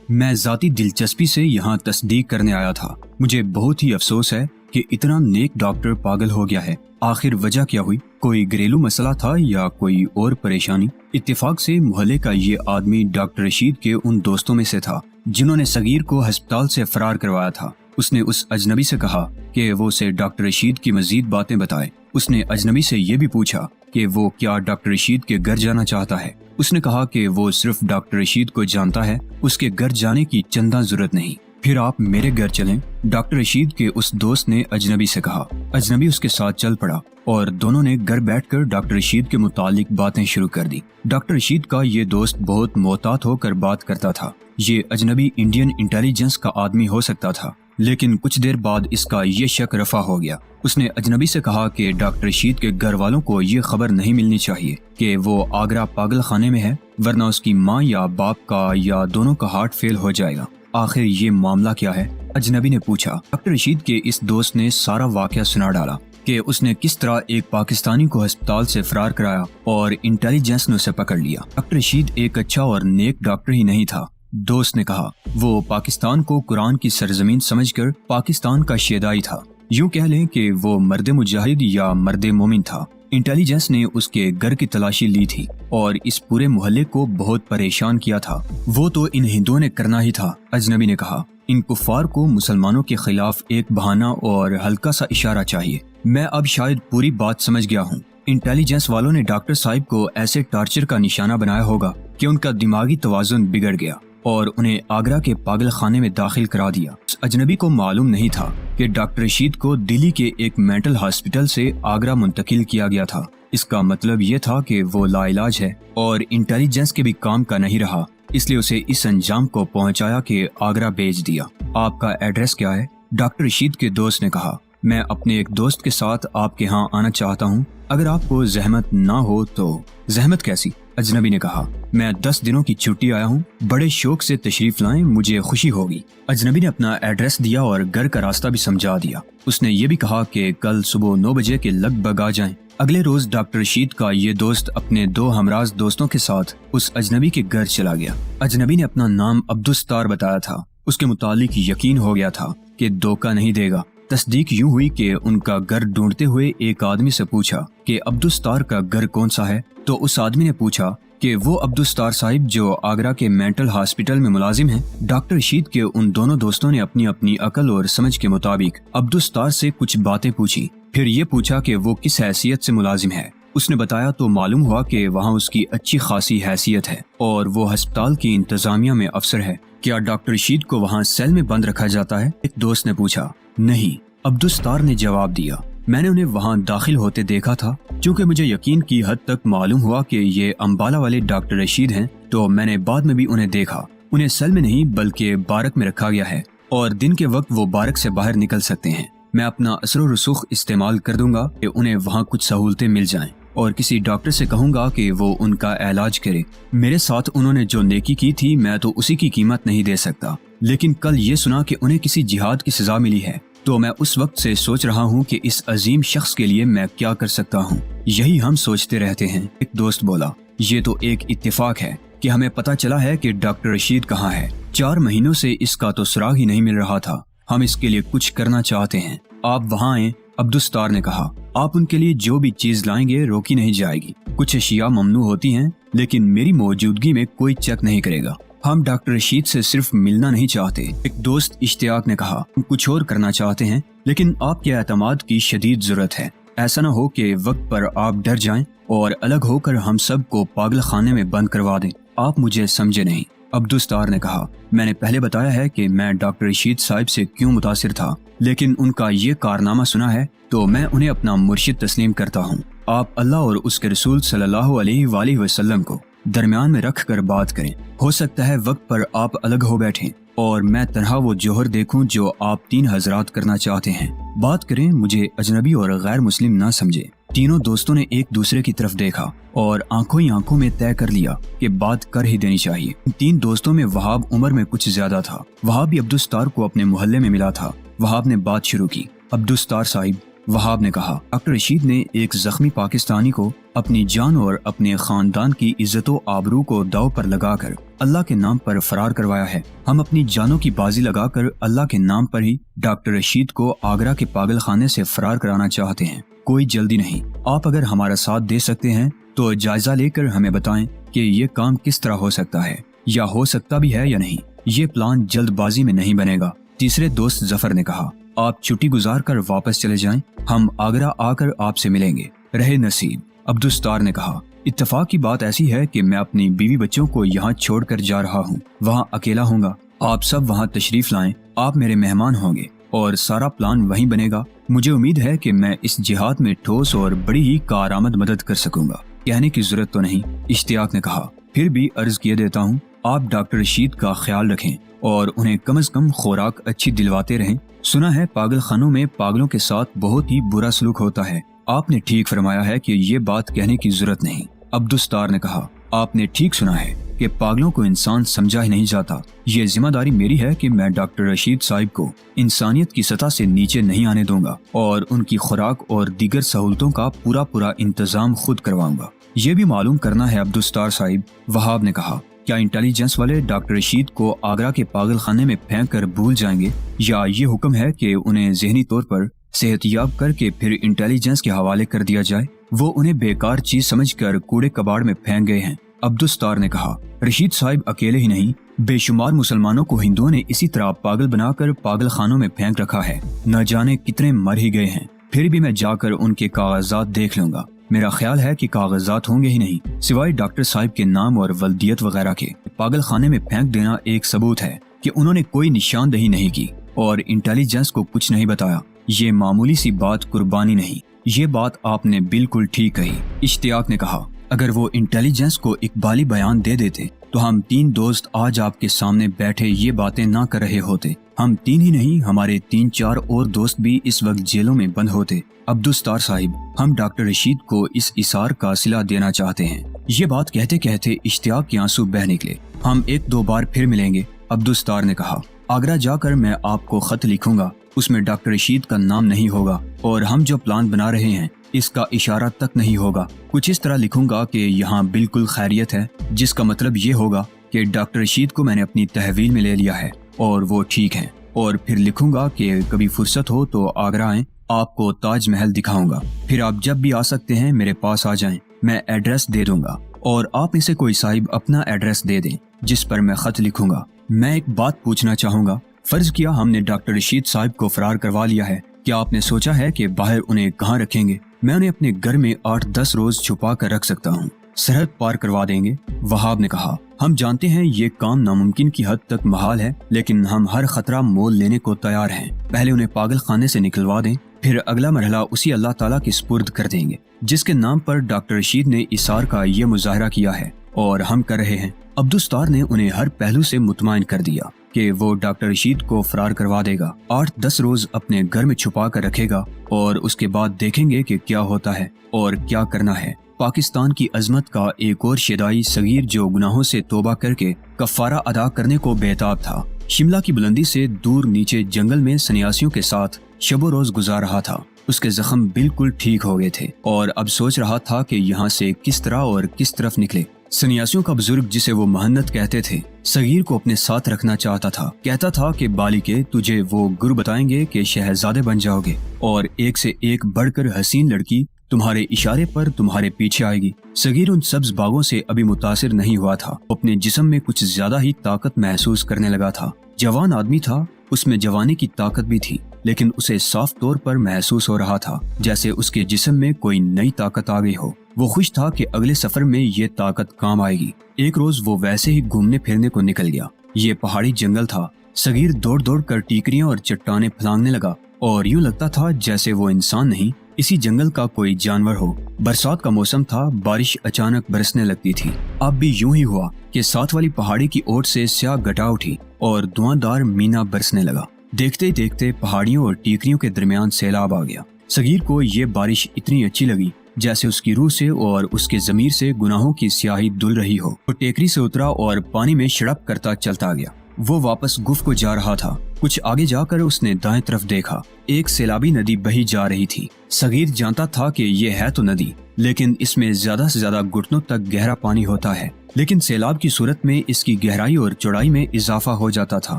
میں ذاتی دلچسپی سے یہاں تصدیق کرنے آیا تھا۔ مجھے بہت ہی افسوس ہے کہ اتنا نیک ڈاکٹر پاگل ہو گیا ہے۔ آخر وجہ کیا ہوئی؟ کوئی گھریلو مسئلہ تھا یا کوئی اور پریشانی؟ اتفاق سے محلے کا یہ آدمی ڈاکٹر رشید کے ان دوستوں میں سے تھا جنہوں نے صغیر کو ہسپتال سے فرار کروایا تھا۔ اس نے اس اجنبی سے کہا کہ وہ اسے ڈاکٹر رشید کی مزید باتیں بتائے۔ اس نے اجنبی سے یہ بھی پوچھا کہ وہ کیا ڈاکٹر رشید کے گھر جانا چاہتا ہے۔ اس نے کہا کہ وہ صرف ڈاکٹر رشید کو جانتا ہے، اس کے گھر جانے کی چندہ ضرورت نہیں۔ پھر آپ میرے گھر چلیں، ڈاکٹر رشید کے اس دوست نے اجنبی سے کہا۔ اجنبی اس کے ساتھ چل پڑا اور دونوں نے گھر بیٹھ کر ڈاکٹر رشید کے متعلق باتیں شروع کر دی۔ ڈاکٹر رشید کا یہ دوست بہت محتاط ہو کر بات کرتا تھا۔ یہ اجنبی انڈین انٹیلیجنس کا آدمی ہو سکتا تھا، لیکن کچھ دیر بعد اس کا یہ شک رفع ہو گیا۔ اس نے اجنبی سے کہا کہ ڈاکٹر رشید کے گھر والوں کو یہ خبر نہیں ملنی چاہیے کہ وہ آگرہ پاگل خانے میں ہے، ورنہ اس کی ماں یا باپ کا یا دونوں کا ہارٹ فیل ہو جائے گا۔ آخر یہ معاملہ کیا ہے؟ اجنبی نے پوچھا۔ ڈاکٹر رشید کے اس دوست نے سارا واقعہ سنا ڈالا کہ اس نے کس طرح ایک پاکستانی کو ہسپتال سے فرار کرایا اور انٹیلیجنس نے اسے پکڑ لیا۔ ڈاکٹر رشید ایک اچھا اور نیک ڈاکٹر ہی نہیں تھا، دوست نے کہا۔ وہ پاکستان کو قرآن کی سرزمین سمجھ کر پاکستان کا شیدائی تھا۔ یوں کہہ لیں کہ وہ مرد مجاہد یا مرد مومن تھا۔ انٹیلیجنس نے اس کے گھر کی تلاشی لی تھی اور اس پورے محلے کو بہت پریشان کیا تھا۔ وہ تو ان ہندوؤں نے کرنا ہی تھا، اجنبی نے کہا۔ ان کفار کو مسلمانوں کے خلاف ایک بہانہ اور ہلکا سا اشارہ چاہیے۔ میں اب شاید پوری بات سمجھ گیا ہوں۔ انٹیلیجنس والوں نے ڈاکٹر صاحب کو ایسے ٹارچر کا نشانہ بنایا ہوگا کہ ان کا دماغی توازن بگڑ گیا اور انہیں آگرہ کے پاگل خانے میں داخل کرا دیا۔ اجنبی کو معلوم نہیں تھا کہ ڈاکٹر رشید کو دلی کے ایک مینٹل ہاسپٹل سے آگرہ منتقل کیا گیا تھا۔ اس کا مطلب یہ تھا کہ وہ لا علاج ہے اور انٹیلیجنس کے بھی کام کا نہیں رہا، اس لیے اسے اس انجام کو پہنچایا کہ آگرہ بھیج دیا۔ آپ کا ایڈریس کیا ہے؟ ڈاکٹر رشید کے دوست نے کہا۔ میں اپنے ایک دوست کے ساتھ آپ کے ہاں آنا چاہتا ہوں، اگر آپ کو زحمت نہ ہو تو۔ زحمت کیسی؟ اجنبی نے کہا۔ میں 10 دنوں کی چھٹی آیا ہوں، بڑے شوق سے تشریف لائیں، مجھے خوشی ہوگی۔ اجنبی نے اپنا ایڈریس دیا اور گھر کا راستہ بھی سمجھا دیا۔ اس نے یہ بھی کہا کہ کل صبح 9 بجے کے لگ بھگ آ جائیں۔ اگلے روز ڈاکٹر رشید کا یہ دوست اپنے 2 ہمراز دوستوں کے ساتھ اس اجنبی کے گھر چلا گیا۔ اجنبی نے اپنا نام عبدالستار بتایا تھا۔ اس کے متعلق یقین ہو گیا تھا کہ دھوکہ نہیں دے گا۔ تصدیق یوں ہوئی کہ ان کا گھر ڈھونڈتے ہوئے ایک آدمی سے پوچھا کہ عبدالستار کا گھر کون سا ہے، تو اس آدمی نے پوچھا کہ وہ عبدالستار صاحب جو آگرہ کے مینٹل ہاسپٹل میں ملازم ہیں۔ ڈاکٹر رشید کے ان دونوں دوستوں نے اپنی اپنی عقل اور سمجھ کے مطابق عبدالستار سے کچھ باتیں پوچھی، پھر یہ پوچھا کہ وہ کس حیثیت سے ملازم ہے۔ اس نے بتایا تو معلوم ہوا کہ وہاں اس کی اچھی خاصی حیثیت ہے اور وہ ہسپتال کی انتظامیہ میں افسر ہے۔ کیا ڈاکٹر رشید کو وہاں سیل میں بند رکھا جاتا ہے؟ ایک دوست نے پوچھا۔ نہیں، عبدالستار نے جواب دیا، میں نے انہیں وہاں داخل ہوتے دیکھا تھا۔ چونکہ مجھے یقین کی حد تک معلوم ہوا کہ یہ امبالہ والے ڈاکٹر رشید ہیں، تو میں نے بعد میں بھی انہیں دیکھا۔ انہیں سیل میں نہیں بلکہ بارک میں رکھا گیا ہے اور دن کے وقت وہ بارک سے باہر نکل سکتے ہیں۔ میں اپنا اثر و رسوخ استعمال کر دوں گا کہ انہیں وہاں کچھ سہولتیں مل جائیں اور کسی ڈاکٹر سے کہوں گا کہ وہ ان کا علاج کرے۔ میرے ساتھ انہوں نے جو نیکی کی تھی میں تو اسی کی قیمت نہیں دے سکتا، لیکن کل یہ سنا کہ انہیں کسی جہاد کی سزا ملی ہے، تو میں اس وقت سے سوچ رہا ہوں کہ اس عظیم شخص کے لیے میں کیا کر سکتا ہوں۔ یہی ہم سوچتے رہتے ہیں، ایک دوست بولا۔ یہ تو ایک اتفاق ہے کہ ہمیں پتہ چلا ہے کہ ڈاکٹر رشید کہاں ہے۔ 4 مہینوں سے اس کا تو سراغ ہی نہیں مل رہا تھا۔ ہم اس کے لیے کچھ کرنا چاہتے ہیں۔ آپ وہاں آئیں، عبدالستار نے کہا۔ آپ ان کے لیے جو بھی چیز لائیں گے روکی نہیں جائے گی۔ کچھ اشیاء ممنوع ہوتی ہیں، لیکن میری موجودگی میں کوئی چیک نہیں کرے گا۔ ہم ڈاکٹر رشید سے صرف ملنا نہیں چاہتے، ایک دوست اشتیاق نے کہا۔ ہم کچھ اور کرنا چاہتے ہیں، لیکن آپ کے اعتماد کی شدید ضرورت ہے۔ ایسا نہ ہو کہ وقت پر آپ ڈر جائیں اور الگ ہو کر ہم سب کو پاگل خانے میں بند کروا دیں۔ آپ مجھے سمجھے نہیں، عبدالستار نے کہا۔ میں نے پہلے بتایا ہے کہ میں ڈاکٹر رشید صاحب سے کیوں متاثر تھا، لیکن ان کا یہ کارنامہ سنا ہے تو میں انہیں اپنا مرشد تسلیم کرتا ہوں۔ آپ اللہ اور اس کے رسول صلی اللہ علیہ وآلہ وسلم کو درمیان میں رکھ کر بات کریں۔ ہو سکتا ہے وقت پر آپ الگ ہو بیٹھیں اور میں تنہا وہ جوہر دیکھوں جو آپ 3 حضرات کرنا چاہتے ہیں۔ بات کریں، مجھے اجنبی اور غیر مسلم نہ سمجھے۔ تینوں دوستوں نے ایک دوسرے کی طرف دیکھا اور آنکھوں ہی آنکھوں میں طے کر لیا کہ بات کر ہی دینی چاہیے۔ 3 دوستوں میں وہاب عمر میں کچھ زیادہ تھا۔ وہاب بھی عبدالستار کو اپنے محلے میں ملا تھا۔ وہاب نے بات شروع کی۔ عبدالستار صاحب، وہاب نے کہا، ڈاکٹر رشید نے ایک زخمی پاکستانی کو اپنی جان اور اپنے خاندان کی عزت و آبرو کو داؤ پر لگا کر اللہ کے نام پر فرار کروایا ہے۔ ہم اپنی جانوں کی بازی لگا کر اللہ کے نام پر ہی ڈاکٹر رشید کو آگرہ کے پاگل خانے سے فرار کرانا چاہتے ہیں۔ کوئی جلدی نہیں، آپ اگر ہمارا ساتھ دے سکتے ہیں تو جائزہ لے کر ہمیں بتائیں کہ یہ کام کس طرح ہو سکتا ہے، یا ہو سکتا بھی ہے یا نہیں۔ یہ پلان جلد بازی میں نہیں بنے گا۔ تیسرے دوست ظفر نے کہا، آپ چھٹی گزار کر واپس چلے جائیں، ہم آگرہ آ کر آپ سے ملیں گے، رہے نصیب۔ عبدالستار نے کہا، اتفاق کی بات ایسی ہے کہ میں اپنی بیوی بچوں کو یہاں چھوڑ کر جا رہا ہوں، وہاں اکیلا ہوں گا۔ آپ سب وہاں تشریف لائیں، آپ میرے مہمان ہوں گے اور سارا پلان وہیں بنے گا۔ مجھے امید ہے کہ میں اس جہاد میں ٹھوس اور بڑی ہی کارآمد مدد کر سکوں گا۔ کہنے کی ضرورت تو نہیں، اشتیاق نے کہا، پھر بھی عرض کیے دیتا ہوں، آپ ڈاکٹر رشید کا خیال رکھیں اور انہیں کم از کم خوراک اچھی دلواتے رہیں۔ سنا ہے پاگل خانوں میں پاگلوں کے ساتھ بہت ہی برا سلوک ہوتا ہے۔ آپ نے ٹھیک فرمایا ہے کہ یہ بات کہنے کی ضرورت نہیں۔ عبدالستار نے کہا، آپ نے ٹھیک سنا ہے کہ پاگلوں کو انسان سمجھا ہی نہیں جاتا۔ یہ ذمہ داری میری ہے کہ میں ڈاکٹر رشید صاحب کو انسانیت کی سطح سے نیچے نہیں آنے دوں گا اور ان کی خوراک اور دیگر سہولتوں کا پورا انتظام خود کرواؤں گا۔ یہ بھی معلوم کرنا ہے عبدالستار صاحب، وہاب نے کہا، کیا انٹیلیجنس والے ڈاکٹر رشید کو آگرہ کے پاگل خانے میں پھینک کر بھول جائیں گے، یا یہ حکم ہے کہ انہیں ذہنی طور پر صحت یاب کر کے پھر انٹیلیجنس کے حوالے کر دیا جائے؟ وہ انہیں بیکار چیز سمجھ کر کوڑے کباڑ میں پھینک گئے ہیں۔ عبدالستار نے کہا، رشید صاحب اکیلے ہی نہیں، بے شمار مسلمانوں کو ہندوؤں نے اسی طرح پاگل بنا کر پاگل خانوں میں پھینک رکھا ہے، نہ جانے کتنے مر ہی گئے ہیں۔ پھر بھی میں جا کر ان کے کاغذات دیکھ لوں گا۔ میرا خیال ہے کہ کاغذات ہوں گے ہی نہیں، سوائے ڈاکٹر صاحب کے نام اور ولدیت وغیرہ کے۔ پاگل خانے میں پھینک دینا ایک ثبوت ہے کہ انہوں نے کوئی نشاندہی نہیں کی اور انٹیلیجنس کو کچھ نہیں بتایا۔ یہ معمولی سی بات قربانی نہیں۔ یہ بات آپ نے بالکل ٹھیک کہی۔ اشتیاق نے کہا، اگر وہ انٹیلیجنس کو اقبالی بیان دے دیتے تو ہم 3 دوست آج آپ کے سامنے بیٹھے یہ باتیں نہ کر رہے ہوتے۔ ہم 3 ہی نہیں، ہمارے 3-4 اور دوست بھی اس وقت جیلوں میں بند ہوتے۔ عبدالستار صاحب، ہم ڈاکٹر رشید کو اس اثار کا صلہ دینا چاہتے ہیں۔ یہ بات کہتے کہتے اشتیاق کے آنسو بہہ نکلے۔ ہم 1-2 بار پھر ملیں گے، عبدالستار نے کہا۔ آگرہ جا کر میں آپ کو خط لکھوں گا، اس میں ڈاکٹر رشید کا نام نہیں ہوگا اور ہم جو پلان بنا رہے ہیں اس کا اشارہ تک نہیں ہوگا۔ کچھ اس طرح لکھوں گا کہ یہاں بالکل خیریت ہے، جس کا مطلب یہ ہوگا کہ ڈاکٹر رشید کو میں نے اپنی تحویل میں لے لیا ہے اور وہ ٹھیک ہیں۔ اور پھر لکھوں گا کہ کبھی فرصت ہو تو آگرہ آئیں، آپ کو تاج محل دکھاؤں گا، پھر آپ جب بھی آ سکتے ہیں میرے پاس آ جائیں، میں ایڈریس دے دوں گا اور آپ میں سے کوئی صاحب اپنا ایڈریس دے دیں جس پر میں خط لکھوں گا۔ میں ایک بات پوچھنا چاہوں گا، فرض کیا ہم نے ڈاکٹر رشید صاحب کو فرار کروا لیا ہے، کیا آپ نے سوچا ہے کہ باہر انہیں کہاں رکھیں گے؟ میں انہیں اپنے گھر میں 8-10 روز چھپا کر رکھ سکتا ہوں، سرحد پار کروا دیں گے۔ وہاب نے کہا، ہم جانتے ہیں یہ کام ناممکن کی حد تک محال ہے، لیکن ہم ہر خطرہ مول لینے کو تیار ہیں۔ پہلے انہیں پاگل خانے سے نکلوا دیں، پھر اگلا مرحلہ اسی اللہ تعالیٰ کے سپرد کر دیں گے جس کے نام پر ڈاکٹر رشید نے اثار کا یہ مظاہرہ کیا ہے اور ہم کر رہے ہیں۔ عبدالستار نے انہیں ہر پہلو سے مطمئن کر دیا کہ وہ ڈاکٹر رشید کو فرار کروا دے گا، 8-10 روز اپنے گھر میں چھپا کر رکھے گا اور اس کے بعد دیکھیں گے کہ کیا ہوتا ہے اور کیا کرنا ہے۔ پاکستان کی عظمت کا ایک اور شیدائی صغیر جو گناہوں سے توبہ کر کے کفارہ ادا کرنے کو بےتاب تھا، شملہ کی بلندی سے دور نیچے جنگل میں سنیاسیوں کے ساتھ شب و روز گزار رہا تھا۔ اس کے زخم بالکل ٹھیک ہو گئے تھے اور اب سوچ رہا تھا کہ یہاں سے کس طرح اور کس طرف نکلے۔ سنیاسیوں کا بزرگ جسے وہ مہنت کہتے تھے، صغیر کو اپنے ساتھ رکھنا چاہتا تھا۔ کہتا تھا کہ بالکے تجھے وہ گرو بتائیں گے کہ شہزادے بن جاؤ گے اور ایک سے ایک بڑھ کر حسین لڑکی تمہارے اشارے پر تمہارے پیچھے آئے گی۔ صغیر ان سبز باغوں سے ابھی متاثر نہیں ہوا تھا، اپنے جسم میں کچھ زیادہ ہی طاقت محسوس کرنے لگا تھا۔ جوان آدمی تھا، اس میں جوانی کی طاقت بھی تھی، لیکن اسے صاف طور پر محسوس ہو رہا تھا جیسے اس کے جسم میں کوئی نئی طاقت آ گئی ہو۔ وہ خوش تھا کہ اگلے سفر میں یہ طاقت کام آئے گی۔ ایک روز وہ ویسے ہی گھومنے پھرنے کو نکل گیا۔ یہ پہاڑی جنگل تھا۔ صغیر دوڑ دوڑ کر ٹیکریاں اور چٹانیں پھلانگنے لگا اور یوں لگتا تھا جیسے وہ انسان نہیں، اسی جنگل کا کوئی جانور ہو۔ برسات کا موسم تھا، بارش اچانک برسنے لگتی تھی۔ اب بھی یوں ہی ہوا کہ ساتھ والی پہاڑی کی اوٹ سے سیاہ گٹا اٹھی اور دھواں دار مینا برسنے لگا۔ دیکھتے دیکھتے پہاڑیوں اور ٹیکریوں کے درمیان سیلاب آ گیا۔ صغیر کو یہ بارش اتنی اچھی لگی جیسے اس کی روح سے اور اس کے ضمیر سے گناہوں کی سیاہی دھل رہی ہو۔ وہ ٹیکری سے اترا اور پانی میں شڑپ کرتا چلتا گیا۔ وہ واپس گف کو جا رہا تھا۔ کچھ آگے جا کر اس نے دائیں طرف دیکھا، ایک سیلابی ندی بہی جا رہی تھی۔ صغیر جانتا تھا کہ یہ ہے تو ندی، لیکن اس میں زیادہ سے زیادہ گھٹنوں تک گہرا پانی ہوتا ہے، لیکن سیلاب کی صورت میں اس کی گہرائی اور چوڑائی میں اضافہ ہو جاتا تھا۔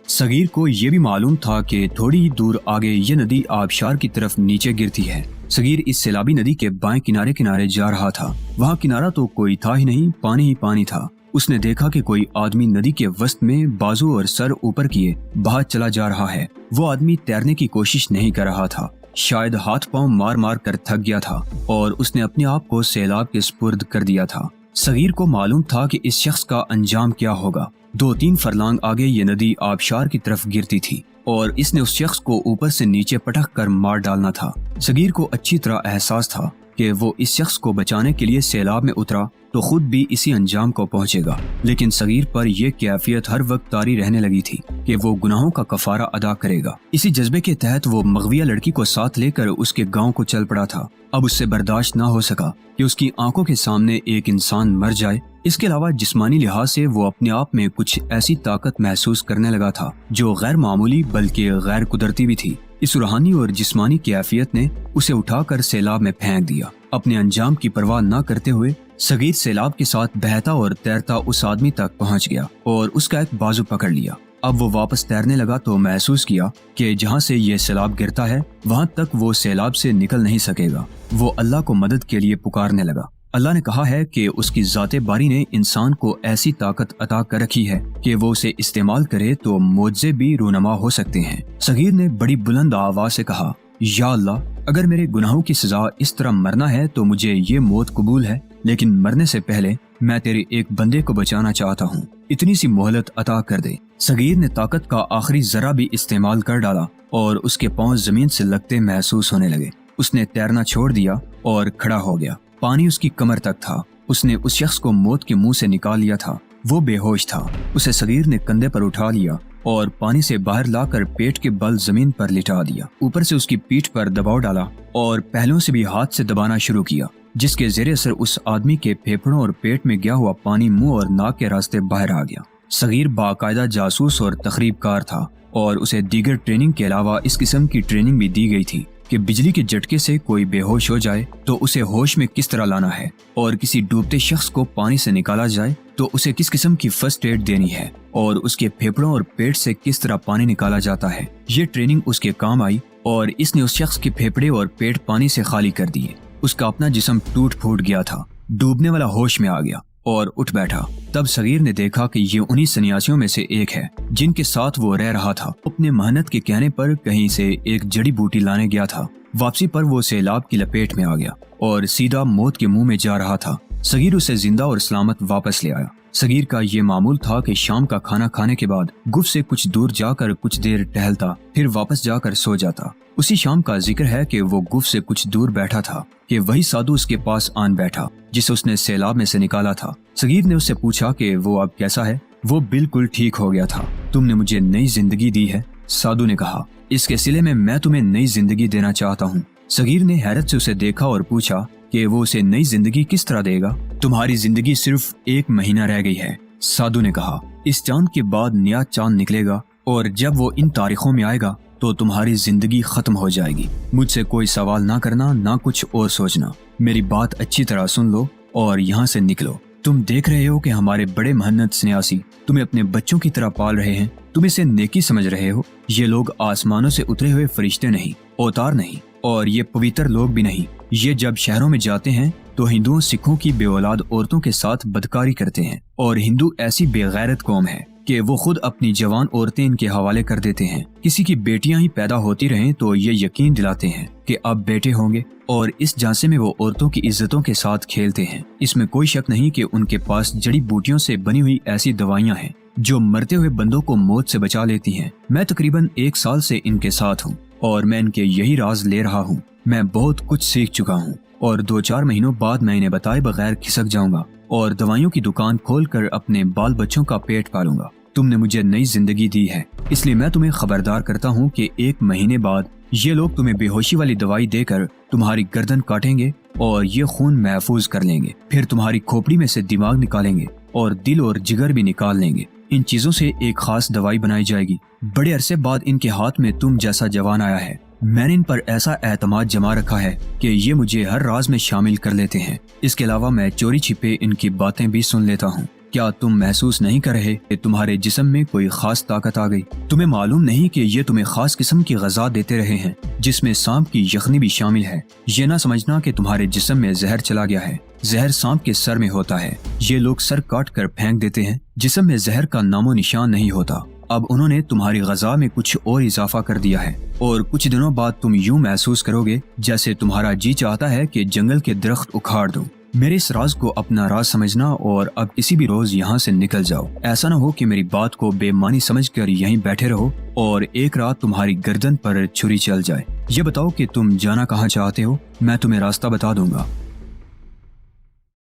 صغیر کو یہ بھی معلوم تھا کہ تھوڑی ہی دور آگے یہ ندی آبشار کی طرف نیچے گرتی ہے۔ صغیر اس سیلابی ندی کے بائیں کنارے کنارے جا رہا تھا۔ وہاں کنارہ تو کوئی تھا ہی نہیں، پانی ہی پانی تھا۔ اس نے دیکھا کہ کوئی آدمی ندی کے وسط میں بازو اور سر اوپر کیے بہا چلا جا رہا ہے۔ وہ آدمی تیرنے کی کوشش نہیں کر رہا تھا، شاید ہاتھ پاؤں مار مار کر تھک گیا تھا اور اس نے اپنے آپ کو سیلاب کے سپرد کر دیا تھا۔ صغیر کو معلوم تھا کہ اس شخص کا انجام کیا ہوگا۔ 2-3 فرلانگ آگے یہ ندی آبشار کی طرف گرتی تھی اور اس نے اس شخص کو اوپر سے نیچے پٹک کر مار ڈالنا تھا۔ صغیر کو اچھی طرح احساس تھا کہ وہ اس شخص کو بچانے کے لیے سیلاب میں اترا تو خود بھی اسی انجام کو پہنچے گا، لیکن صغیر پر یہ کیفیت ہر وقت طاری رہنے لگی تھی کہ وہ گناہوں کا کفارہ ادا کرے گا۔ اسی جذبے کے تحت وہ مغویہ لڑکی کو ساتھ لے کر اس کے گاؤں کو چل پڑا تھا۔ اب اس سے برداشت نہ ہو سکا کہ اس کی آنکھوں کے سامنے ایک انسان مر جائے۔ اس کے علاوہ جسمانی لحاظ سے وہ اپنے آپ میں کچھ ایسی طاقت محسوس کرنے لگا تھا جو غیر معمولی بلکہ غیر قدرتی بھی تھی۔ اس روحانی اور جسمانی کیفیت نے اسے اٹھا کر سیلاب میں پھینک دیا۔ اپنے انجام کی پرواہ نہ کرتے ہوئے صغیر سیلاب کے ساتھ بہتا اور تیرتا اس آدمی تک پہنچ گیا اور اس کا ایک بازو پکڑ لیا۔ اب وہ واپس تیرنے لگا تو محسوس کیا کہ جہاں سے یہ سیلاب گرتا ہے وہاں تک وہ سیلاب سے نکل نہیں سکے گا۔ وہ اللہ کو مدد کے لیے پکارنے لگا۔ اللہ نے کہا ہے کہ اس کی ذات باری نے انسان کو ایسی طاقت عطا کر رکھی ہے کہ وہ اسے استعمال کرے تو معجزے بھی رونما ہو سکتے ہیں۔ صغیر نے بڑی بلند آواز سے کہا، یا اللہ، اگر میرے گناہوں کی سزا اس طرح مرنا ہے تو مجھے یہ موت قبول ہے، لیکن مرنے سے پہلے میں تیرے ایک بندے کو بچانا چاہتا ہوں، اتنی سی مہلت عطا کر دے۔ صغیر نے طاقت کا آخری ذرہ بھی استعمال کر ڈالا اور اس کے پاؤں زمین سے لگتے محسوس ہونے لگے۔ اس نے تیرنا چھوڑ دیا اور کھڑا ہو گیا۔ پانی اس کی کمر تک تھا۔ اس نے اس شخص کو موت کے منہ سے نکال لیا تھا۔ وہ بے ہوش تھا۔ اسے صغیر نے کندھے پر اٹھا لیا اور پانی سے باہر لا کر پیٹ کے بل زمین پر لٹا دیا۔ اوپر سے اس کی پیٹھ پر دباؤ ڈالا اور پہلوؤں سے بھی ہاتھ سے دبانا شروع کیا، جس کے زیر اثر اس آدمی کے پھیپھڑوں اور پیٹ میں گیا ہوا پانی منہ اور ناک کے راستے باہر آ گیا۔ صغیر باقاعدہ جاسوس اور تخریب کار تھا اور اسے دیگر ٹریننگ کے علاوہ اس قسم کی ٹریننگ بھی دی گئی تھی کہ بجلی کے جھٹکے سے کوئی بے ہوش ہو جائے تو اسے ہوش میں کس طرح لانا ہے، اور کسی ڈوبتے شخص کو پانی سے نکالا جائے تو اسے کس قسم کی فرسٹ ایڈ دینی ہے، اور اس کے پھیپھڑوں اور پیٹ سے کس طرح پانی نکالا جاتا ہے۔ یہ ٹریننگ اس کے کام آئی اور اس نے اس شخص کے پھیپھڑے اور پیٹ پانی سے خالی کر دیے۔ اس کا اپنا جسم ٹوٹ پھوٹ گیا تھا، ڈوبنے والا ہوش میں آ گیا اور اٹھ بیٹھا۔ تب صغیر نے دیکھا کہ یہ انہی سنیاسیوں میں سے ایک ہے جن کے ساتھ وہ رہ رہا تھا۔ اپنے محنت کے کہنے پر کہیں سے ایک جڑی بوٹی لانے گیا تھا۔ واپسی پر وہ سیلاب کی لپیٹ میں آ گیا اور سیدھا موت کے منہ میں جا رہا تھا۔ صغیر اسے زندہ اور سلامت واپس لے آیا۔ صغیر کا یہ معمول تھا کہ شام کا کھانا کھانے کے بعد گف سے کچھ دور جا کر کچھ دیر ٹہلتا، پھر واپس جا کر سو جاتا۔ اسی شام کا ذکر ہے کہ وہ گف سے کچھ دور بیٹھا تھا کہ وہی سادھو اس کے پاس آن بیٹھا جسے اس نے سیلاب میں سے نکالا تھا۔ صغیر نے اس سے پوچھا کہ وہ اب کیسا ہے۔ وہ بالکل ٹھیک ہو گیا تھا۔ تم نے مجھے نئی زندگی دی ہے، سادھو نے کہا۔ اس کے صلے میں تمہیں نئی زندگی دینا چاہتا ہوں۔ صغیر نے حیرت سے اسے دیکھا اور پوچھا کہ وہ اسے نئی زندگی کس طرح دے گا۔ تمہاری زندگی صرف 1 مہینہ رہ گئی ہے، سادھو نے کہا۔ اس چاند کے بعد نیا چاند نکلے گا اور جب وہ ان تاریخوں میں آئے گا تو تمہاری زندگی ختم ہو جائے گی۔ مجھ سے کوئی سوال نہ کرنا، نہ کچھ اور سوچنا۔ میری بات اچھی طرح سن لو اور یہاں سے نکلو۔ تم دیکھ رہے ہو کہ ہمارے بڑے محنت سنیاسی تمہیں اپنے بچوں کی طرح پال رہے ہیں، تم اسے نیکی سمجھ رہے ہو۔ یہ لوگ آسمانوں سے اترے ہوئے فرشتے نہیں، اوتار نہیں، اور یہ پویتر لوگ بھی نہیں۔ یہ جب شہروں میں جاتے ہیں تو ہندوؤں سکھوں کی بے اولاد عورتوں کے ساتھ بدکاری کرتے ہیں، اور ہندو ایسی بے غیرت قوم ہے کہ وہ خود اپنی جوان عورتیں ان کے حوالے کر دیتے ہیں۔ کسی کی بیٹیاں ہی پیدا ہوتی رہیں تو یہ یقین دلاتے ہیں کہ اب بیٹے ہوں گے، اور اس جانسے میں وہ عورتوں کی عزتوں کے ساتھ کھیلتے ہیں۔ اس میں کوئی شک نہیں کہ ان کے پاس جڑی بوٹیوں سے بنی ہوئی ایسی دوائیاں ہیں جو مرتے ہوئے بندوں کو موت سے بچا لیتی ہیں۔ میں تقریباً 1 سال سے ان کے ساتھ ہوں اور میں ان کے یہی راز لے رہا ہوں۔ میں بہت کچھ سیکھ چکا ہوں اور 2-4 مہینوں بعد میں انہیں بتائے بغیر کھسک جاؤں گا اور دوائیوں کی دکان کھول کر اپنے بال بچوں کا پیٹ پالوں گا۔ تم نے مجھے نئی زندگی دی ہے، اس لیے میں تمہیں خبردار کرتا ہوں کہ 1 مہینے بعد یہ لوگ تمہیں بے ہوشی والی دوائی دے کر تمہاری گردن کاٹیں گے اور یہ خون محفوظ کر لیں گے، پھر تمہاری کھوپڑی میں سے دماغ نکالیں گے اور دل اور جگر بھی نکال لیں گے۔ ان چیزوں سے ایک خاص دوائی بنائی جائے گی۔ بڑے عرصے بعد ان کے ہاتھ میں تم جیسا جوان آیا ہے۔ میں نے ان پر ایسا اعتماد جما رکھا ہے کہ یہ مجھے ہر راز میں شامل کر لیتے ہیں۔ اس کے علاوہ میں چوری چھپے ان کی باتیں بھی سن لیتا ہوں۔ کیا تم محسوس نہیں کر رہے کہ تمہارے جسم میں کوئی خاص طاقت آ گئی؟ تمہیں معلوم نہیں کہ یہ تمہیں خاص قسم کی غذا دیتے رہے ہیں جس میں سانپ کی یخنی بھی شامل ہے؟ یہ نہ سمجھنا کہ تمہارے جسم میں زہر چلا گیا ہے۔ زہر سانپ کے سر میں ہوتا ہے۔ یہ لوگ سر کاٹ کر پھینک دیتے ہیں۔ جسم میں زہر کا نام و نشان نہیں ہوتا۔ اب انہوں نے تمہاری غذا میں کچھ اور اضافہ کر دیا ہے، اور کچھ دنوں بعد تم یوں محسوس کرو گے جیسے تمہارا جی چاہتا ہے کہ جنگل کے درخت اکھاڑ دو۔ میرے اس راز کو اپنا راز سمجھنا اور اب کسی بھی روز یہاں سے نکل جاؤ۔ ایسا نہ ہو کہ میری بات کو بے معنی سمجھ کر یہیں بیٹھے رہو اور ایک رات تمہاری گردن پر چھری چل جائے۔ یہ بتاؤ کہ تم جانا کہاں چاہتے ہو، میں تمہیں راستہ بتا دوں گا۔